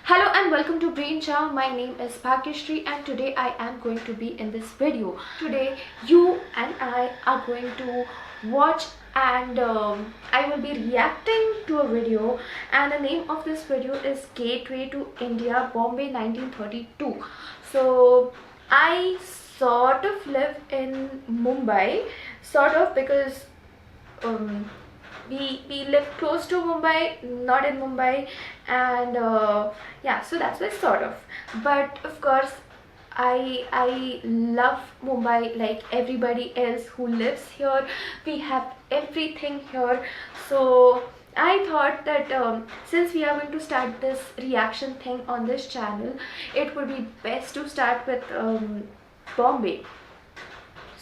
Hello and welcome to Brain Chow. My name is Bhagyashree and today I am going to be in this video. Today you and I are going to watch and I will be reacting to a video, and the name of this video is Gateway to India, Bombay 1932. So I sort of live in Mumbai, sort of, because we live close to Mumbai, not in Mumbai, and yeah, so that's why sort of. But of course, I love Mumbai like everybody else who lives here. We have everything here, so I thought that since we are going to start this reaction thing on this channel, it would be best to start with Bombay.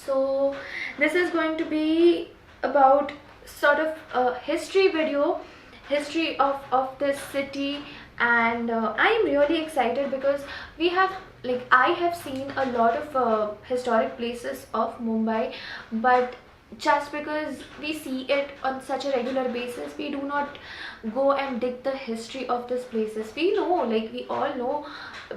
So this is going to be about sort of a history video, history of this city, and I am really excited because we have, like, I have seen a lot of historic places of Mumbai, but just because we see it on such a regular basis, we do not go and dig the history of these places. We know, like, we all know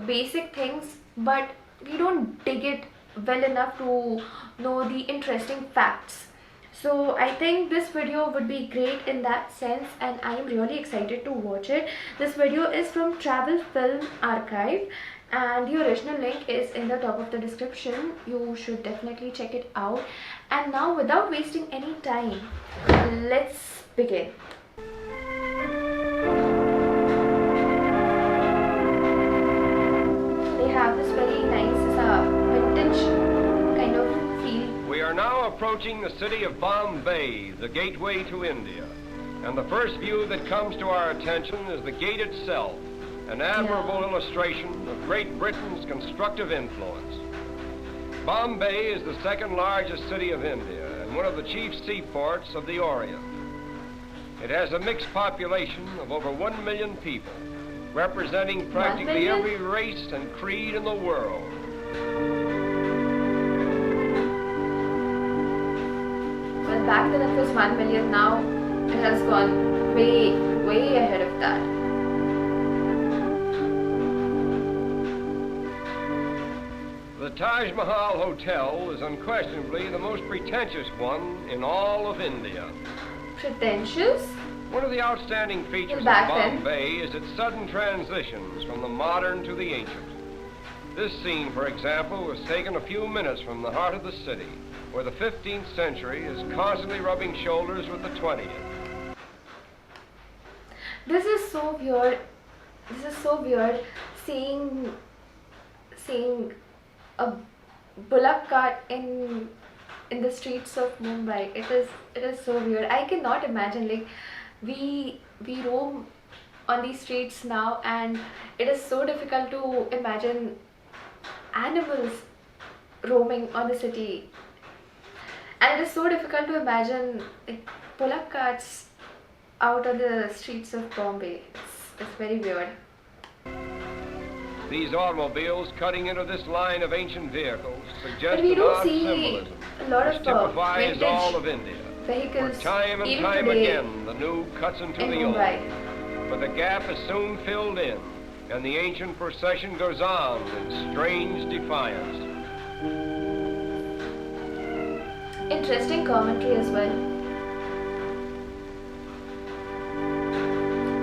basic things, but we don't dig it well enough to know the interesting facts. So I think this video would be great in that sense, and I am really excited to watch it. This video is from Travel Film Archive and the original link is in the top of the description. You should definitely check it out. And now, without wasting any time, let's begin. They have this very nice vintage kind of feel. We are now approaching the city of Bombay, the gateway to India. And the first view that comes to our attention is the gate itself, an admirable illustration of Great Britain's constructive influence. Bombay is the second largest city of India and one of the chief seaports of the Orient. It has a mixed population of over 1 million people, representing practically every race and creed in the world. Well, back then it was 1 million, now it has gone way ahead of that. The Taj Mahal Hotel is unquestionably the most pretentious one in all of India. Pretentious? One of the outstanding features of Bombay is its sudden transitions from the modern to the ancient. This scene, for example, was taken a few minutes from the heart of the city, where the 15th century is constantly rubbing shoulders with the 20th. This is so weird. This is so weird seeing a bullock cart in the streets of Mumbai. It is so weird. I cannot imagine, like, we roam on these streets now, and it is so difficult to imagine animals roaming on the city. And it is so difficult to imagine, like, bullock carts out on the streets of Bombay. It's very weird. These automobiles cutting into this line of ancient vehicles suggest but we an don't odd see symbolism, a lot which of typifies all of India. Vehicles For time and time again, the new cuts into the old. But the gap is soon filled in, and the ancient procession goes on in strange defiance. Interesting commentary as well.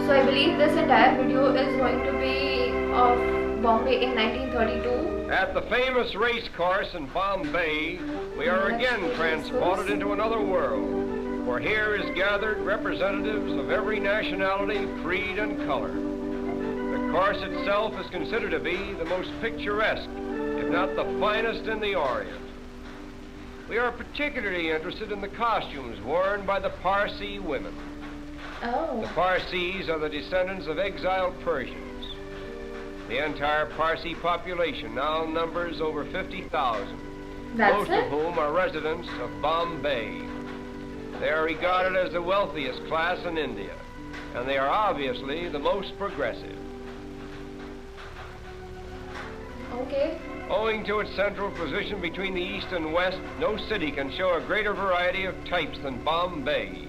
So I believe this entire video is going to be of Bombay in 1932. At the famous race course in Bombay, we are again transported into another world, for here is gathered representatives of every nationality, creed, and color. The course itself is considered to be the most picturesque, if not the finest in the Orient. We are particularly interested in the costumes worn by the Parsi women. Oh. The Parsis are the descendants of exiled Persians. The entire Parsi population now numbers over 50,000, most of whom are residents of Bombay. They are regarded as the wealthiest class in India, and they are obviously the most progressive. Okay. Owing to its central position between the East and West, no city can show a greater variety of types than Bombay.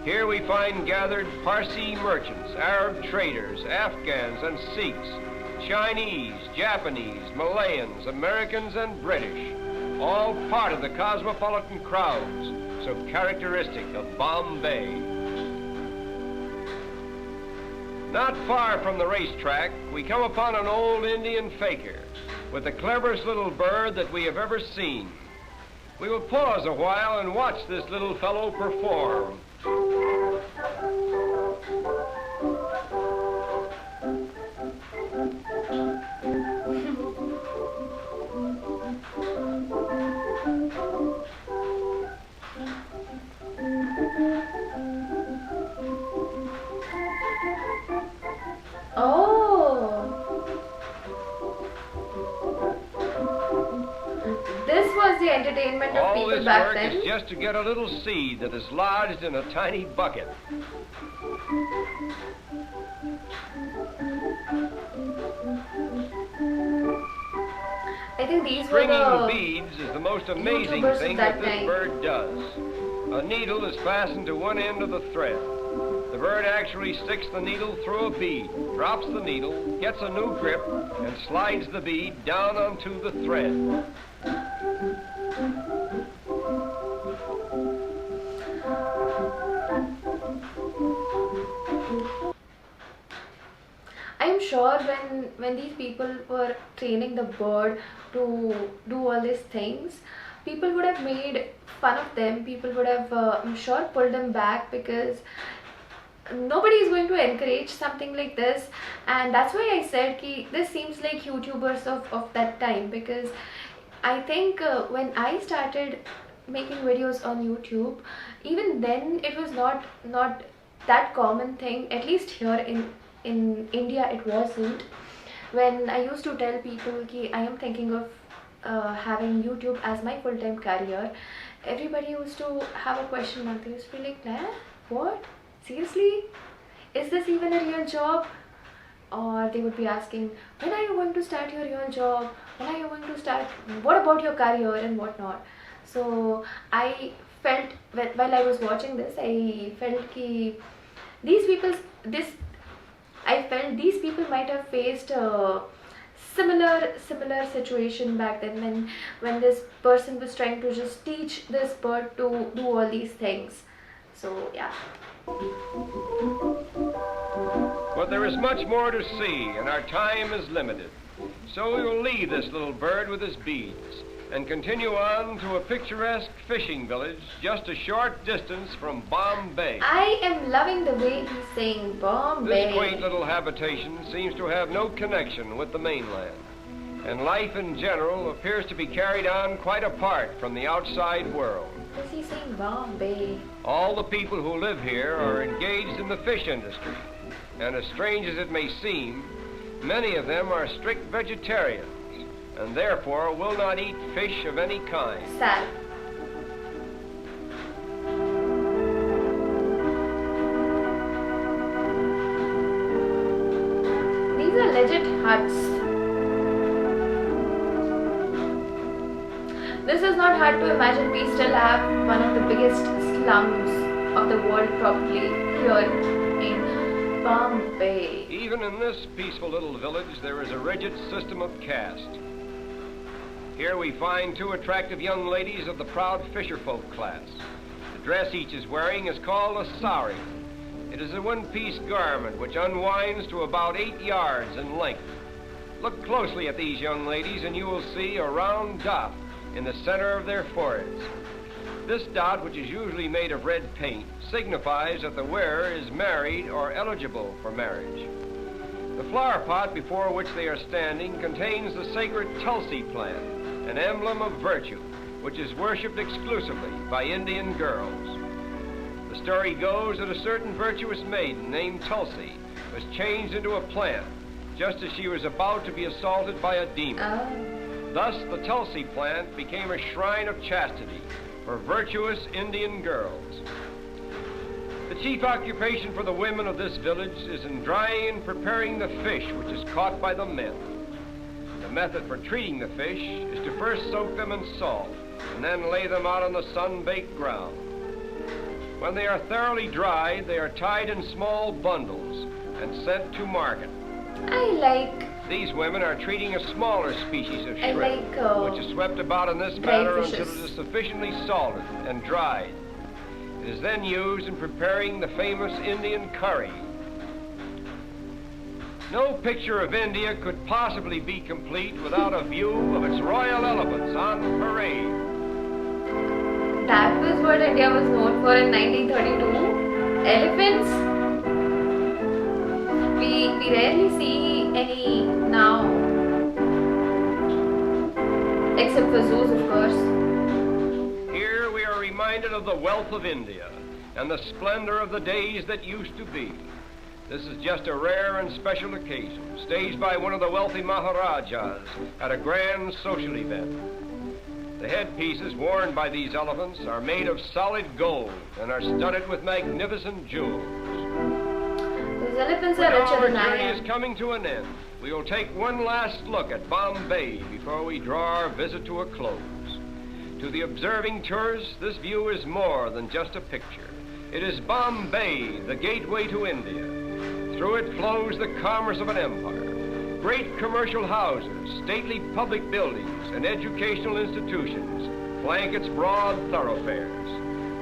Here we find gathered Parsi merchants, Arab traders, Afghans and Sikhs, Chinese, Japanese, Malayans, Americans and British, all part of the cosmopolitan crowds so characteristic of Bombay. Not far from the racetrack, we come upon an old Indian faker with the cleverest little bird that we have ever seen. We will pause a while and watch this little fellow perform. This was the entertainment of people back then. All this work is just to get a little seed that is lodged in a tiny bucket. I think these were Stringing the beads is the most amazing YouTubers thing of that that this time. bird does. A needle is fastened to one end of the thread. The bird actually sticks the needle through a bead, drops the needle, gets a new grip, and slides the bead down onto the thread. I am sure when these people were training the bird to do all these things, people would have made fun of them. People would have, I'm sure, pulled them back, because nobody is going to encourage something like this. And that's why I said ki this seems like YouTubers of that time, because I think when I started making videos on YouTube, even then it was not that common thing, at least here in India it wasn't. When I used to tell people ki I am thinking of having YouTube as my full-time career, everybody used to have a question mark. They used to be like, nah, what? Seriously? Is this even a real job? Or they would be asking, when are you going to start your real job? When are you going to start? What about your career and whatnot? So I felt, while I was watching this, I felt ki these people might have faced a similar situation back then, when this person was trying to just teach this bird to do all these things. So yeah. But there is much more to see, and our time is limited. So we will leave this little bird with his beads and continue on to a picturesque fishing village just a short distance from Bombay. I am loving the way he's saying Bombay. This quaint little habitation seems to have no connection with the mainland, and life in general appears to be carried on quite apart from the outside world. Is he saying Bombay? All the people who live here are engaged in the fish industry, and as strange as it may seem, many of them are strict vegetarians, and therefore will not eat fish of any kind. Sad. These are legit huts. This is not hard to imagine. We still have one of the biggest slums of the world, probably, here in Bombay. Even in this peaceful little village, there is a rigid system of caste. Here we find two attractive young ladies of the proud fisherfolk class. The dress each is wearing is called a sari. It is a one-piece garment which unwinds to about 8 yards in length. Look closely at these young ladies and you will see a round dot in the center of their foreheads. This dot, which is usually made of red paint, signifies that the wearer is married or eligible for marriage. The flower pot before which they are standing contains the sacred Tulsi plant, an emblem of virtue, which is worshipped exclusively by Indian girls. The story goes that a certain virtuous maiden named Tulsi was changed into a plant just as she was about to be assaulted by a demon. Thus, the Tulsi plant became a shrine of chastity for virtuous Indian girls. The chief occupation for the women of this village is in drying and preparing the fish which is caught by the men. The method for treating the fish is to first soak them in salt and then lay them out on the sun-baked ground. When they are thoroughly dried, they are tied in small bundles and sent to market. I like. These women are treating a smaller species of I shrimp, like, which is swept about in this dried manner fishes. until it is sufficiently salted and dried. It is then used in preparing the famous Indian curry. No picture of India could possibly be complete without a view of its royal elephants on parade. That was what India was known for in 1932. Elephants. We rarely see any now, except for zoos, of course. Here we are reminded of the wealth of India and the splendor of the days that used to be. This is just a rare and special occasion, staged by one of the wealthy Maharajas at a grand social event. The headpieces worn by these elephants are made of solid gold and are studded with magnificent jewels. Those elephants are Now richer our than I journey am. is coming to an end. We will take one last look at Bombay before we draw our visit to a close. To the observing tourist, this view is more than just a picture. It is Bombay, the gateway to India. Through it flows the commerce of an empire. Great commercial houses, stately public buildings, and educational institutions flank its broad thoroughfares.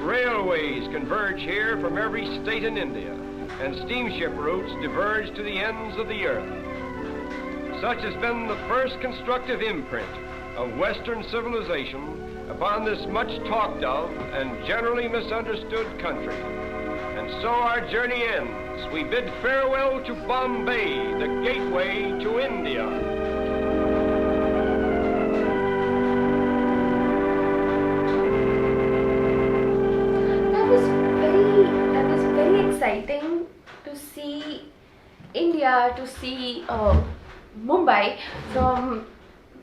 Railways converge here from every state in India, and steamship routes diverge to the ends of the earth. Such has been the first constructive imprint of Western civilization upon this much talked of and generally misunderstood country. And so our journey ends. We bid farewell to Bombay, the gateway to India. That was very exciting to see India, to see Mumbai from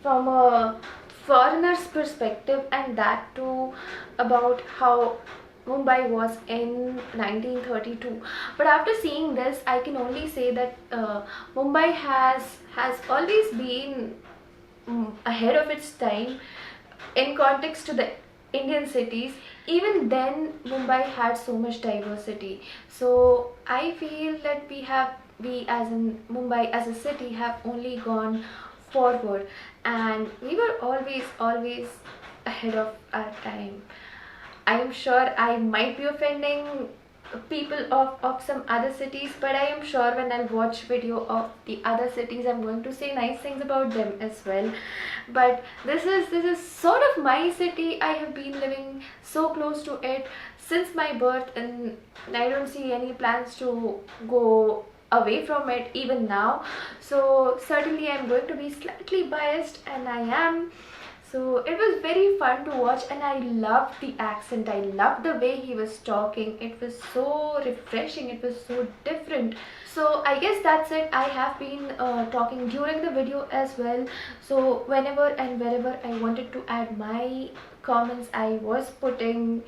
a foreigner's perspective, and that too about how Mumbai was in 1932. But after seeing this, I can only say that Mumbai has always been ahead of its time in context to the Indian cities. Even then, Mumbai had so much diversity. So I feel that we as in Mumbai as a city have only gone forward, and we were always ahead of our time. I am sure I might be offending people of some other cities, but I am sure when I'll watch video of the other cities, I'm going to say nice things about them as well. But this is sort of my city. I have been living so close to it since my birth, and I don't see any plans to go away from it even now. So certainly I'm going to be slightly biased, and I am. So it was very fun to watch, and I loved the accent. I loved the way he was talking. It was so refreshing. It was so different. So I guess that's it. I have been talking during the video as well. So whenever and wherever I wanted to add my comments, I was putting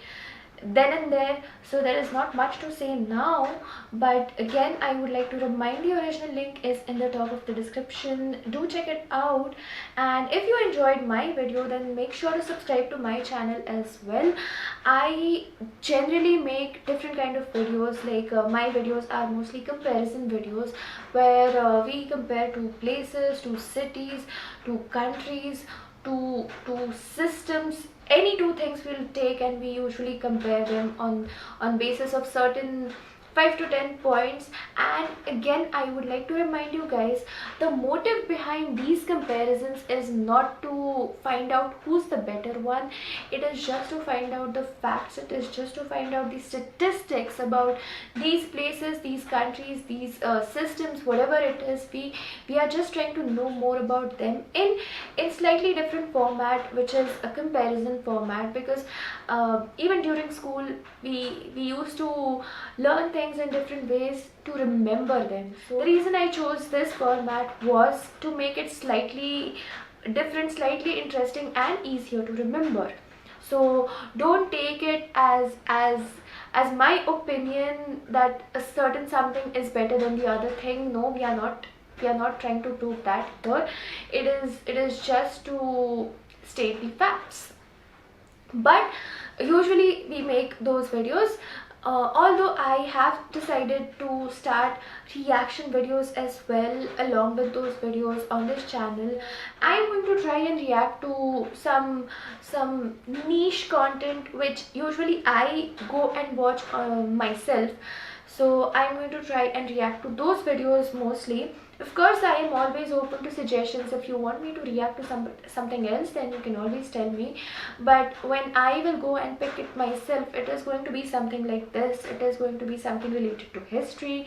then and there. So there is not much to say now, but again I would like to remind the original link is in the top of the description. Do check it out, and if you enjoyed my video, then make sure to subscribe to my channel as well. I generally make different kind of videos, like my videos are mostly comparison videos where we compare two places, two cities, two countries, two systems. Any two things we'll take, and we usually compare them on basis of certain 5 to 10 points. And again, I would like to remind you guys, the motive behind these comparisons is not to find out who's the better one. It is just to find out the facts. It is just to find out the statistics about these places, these countries, these systems, whatever it is. We are just trying to know more about them in slightly different format, which is a comparison format, because even during school we used to learn things in different ways to remember them. So the reason I chose this format was to make it slightly different, slightly interesting, and easier to remember. So don't take it as my opinion that a certain something is better than the other thing. No, we are not trying to prove that here. It is just to state the facts. But usually we make those videos Although I have decided to start reaction videos as well along with those videos on this channel. I'm going to try and react to some niche content which usually I go and watch myself. So I'm going to try and react to those videos mostly. Of course, I am always open to suggestions. If you want me to react to something else, then you can always tell me. But when I will go and pick it myself, it is going to be something like this. It is going to be something related to history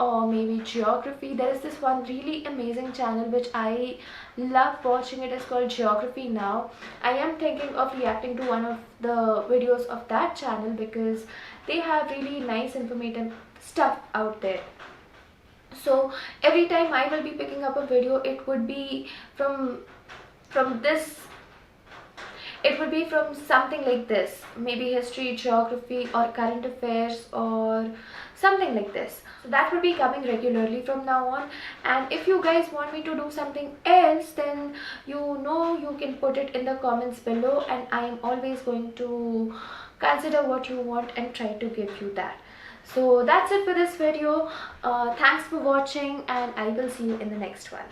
or maybe geography. There is this one really amazing channel which I love watching. It is called Geography Now. I am thinking of reacting to one of the videos of that channel because they have really nice informative stuff out there. So every time I will be picking up a video, it would be from this, it would be from something like this, maybe history, geography, or current affairs, or something like this. So that will be coming regularly from now on. And if you guys want me to do something else, then you can put it in the comments below, and I am always going to consider what you want and try to give you that. So that's it for this video. Thanks for watching, and I will see you in the next one.